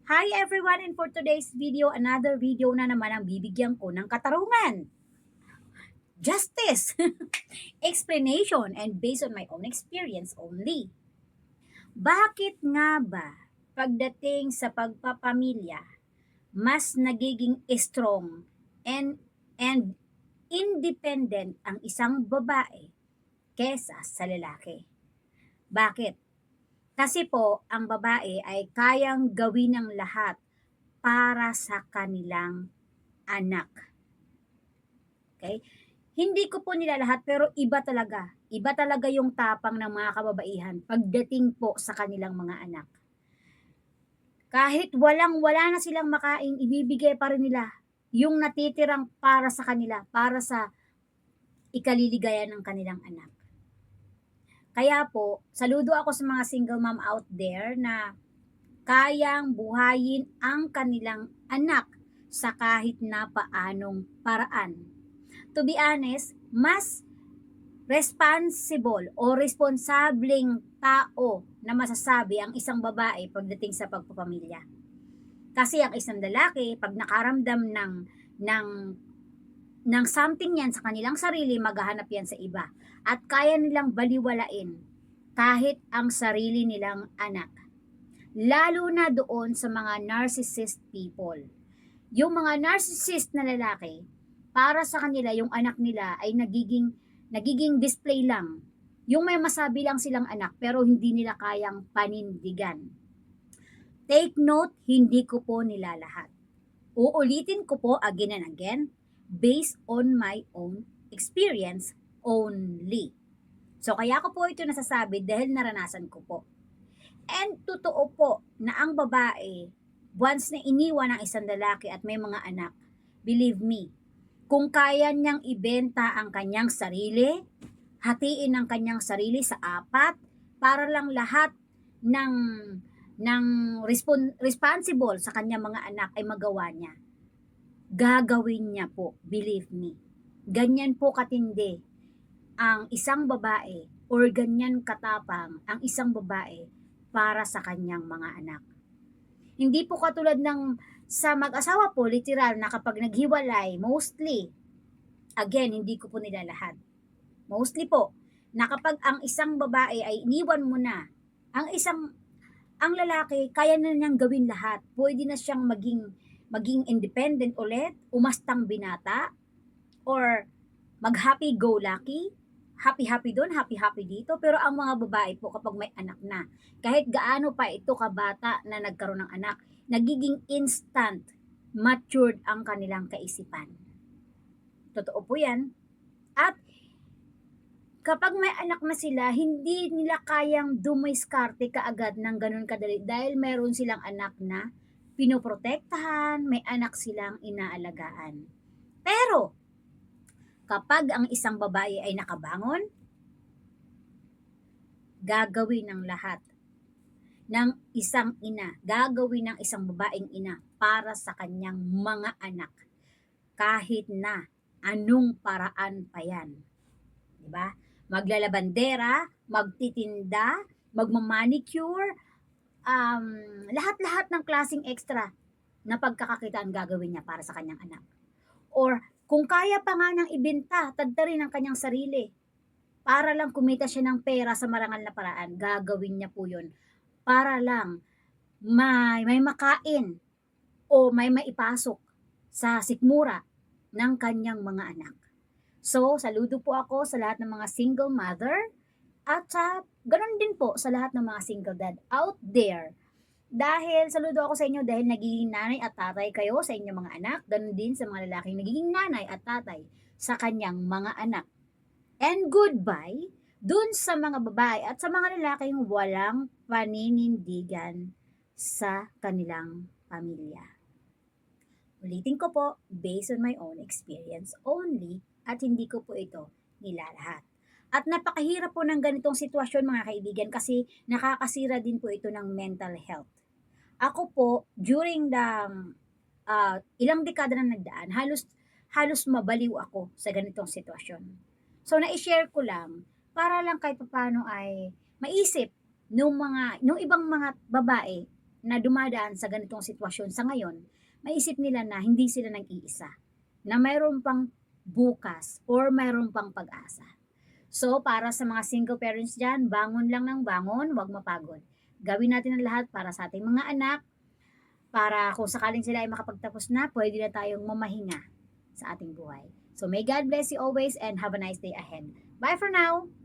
Hi everyone, and for today's video, another video na naman ang bibigyan ko ng katarungan, justice, explanation, and based on my own experience only. Bakit nga ba pagdating sa pagpapamilya, mas nagiging strong and independent ang isang babae kesa sa lalaki? Bakit? Kasi po, ang babae ay kayang gawin ng lahat para sa kanilang anak. Okay? Hindi ko po nilalahat pero iba talaga. Iba talaga yung tapang ng mga kababaihan pagdating po sa kanilang mga anak. Kahit walang-wala na silang makain, ibibigay pa rin nila yung natitirang para sa kanila, para sa ikaliligayan ng kanilang anak. Kaya po, saludo ako sa mga single mom out there na kayang buhayin ang kanilang anak sa kahit na paanong paraan. To be honest, mas responsible o responsableng tao na masasabi ang isang babae pagdating sa pagpapamilya. Kasi ang isang lalaki, pag nakaramdam ng, ng something yan sa kanilang sarili, maghahanap yan sa iba. At kaya nilang baliwalain kahit ang sarili nilang anak. Lalo na doon sa mga narcissist people. Yung mga narcissist na lalaki, para sa kanila yung anak nila ay nagiging display lang. Yung may masabi lang silang anak pero hindi nila kayang panindigan. Take note, hindi ko po nilalahat. Uulitin ko po again and again based on my own experience only. So kaya ko po ito nasasabi dahil naranasan ko po. And totoo po na ang babae, once na iniwan ng isang lalaki at may mga anak, believe me, kung kaya niyang ibenta ang kanyang sarili, hatiin ang kanyang sarili sa apat, para lang lahat ng responsible sa kanyang mga anak ay magawa niya. Gagawin niya po, believe me. Ganyan po katindi ang isang babae or ganyan katapang ang isang babae para sa kanyang mga anak. Hindi po katulad ng sa mag-asawa po, literal na kapag naghiwalay, mostly, again, hindi ko po nila lahat. Mostly po, na kapag ang isang babae ay iniwan mo na, ang lalaki, kaya na niyang gawin lahat. Pwede na siyang maging independent ulit, umastang binata, or mag-happy-go-lucky, happy-happy doon, happy-happy dito. Pero ang mga babae po kapag may anak na, kahit gaano pa ito kabata na nagkaroon ng anak, nagiging instant, matured ang kanilang kaisipan. Totoo po yan. At kapag may anak na sila, hindi nila kayang dumiskarte kaagad ng ganun kadali dahil meron silang anak na pinoprotektahan, may anak silang inaalagaan. Pero, kapag ang isang babae ay nakabangon, gagawin ng lahat ng isang ina, gagawin ng isang babaeng ina para sa kanyang mga anak. Kahit na anong paraan pa yan. Diba? Maglalabandera, magtitinda, magmamanicure, lahat-lahat ng klaseng extra na pagkakakitaan gagawin niya para sa kanyang anak. Or kung kaya pa nga niyang ibenta, tagda rin ang kanyang sarili para lang kumita siya ng pera sa marangal na paraan, gagawin niya po yun. Para lang may makain o may maipasok sa sikmura ng kanyang mga anak. So, saludo po ako sa lahat ng mga single mother at ganun din po sa lahat ng mga single dad out there. Dahil saludo ako sa inyo dahil nagiging nanay at tatay kayo sa inyong mga anak, ganun din sa mga lalaking nagiging nanay at tatay sa kanyang mga anak. And goodbye dun sa mga babae at sa mga lalaking walang paninindigan sa kanilang pamilya. Ulitin ko po, based on my own experience only at hindi ko po ito nilalahat. At napakahirap po ng ganitong sitwasyon mga kaibigan kasi nakakasira din po ito ng mental health. Ako po, during the ilang dekada na nagdaan, halos mabaliw ako sa ganitong sitwasyon. So, na-share ko lang para lang kahit paano ay maisip nung ibang mga babae na dumadaan sa ganitong sitwasyon sa ngayon, maisip nila na hindi sila nag-iisa, na mayroon pang bukas or mayroon pang pag-asa. So, para sa mga single parents diyan, bangon lang ng bangon, 'wag mapagod. Gawin natin ang lahat para sa ating mga anak, para kung sakaling sila ay makapagtapos na, puwede na tayong mamahinga sa ating buhay. So, may God bless you always and have a nice day ahead. Bye for now!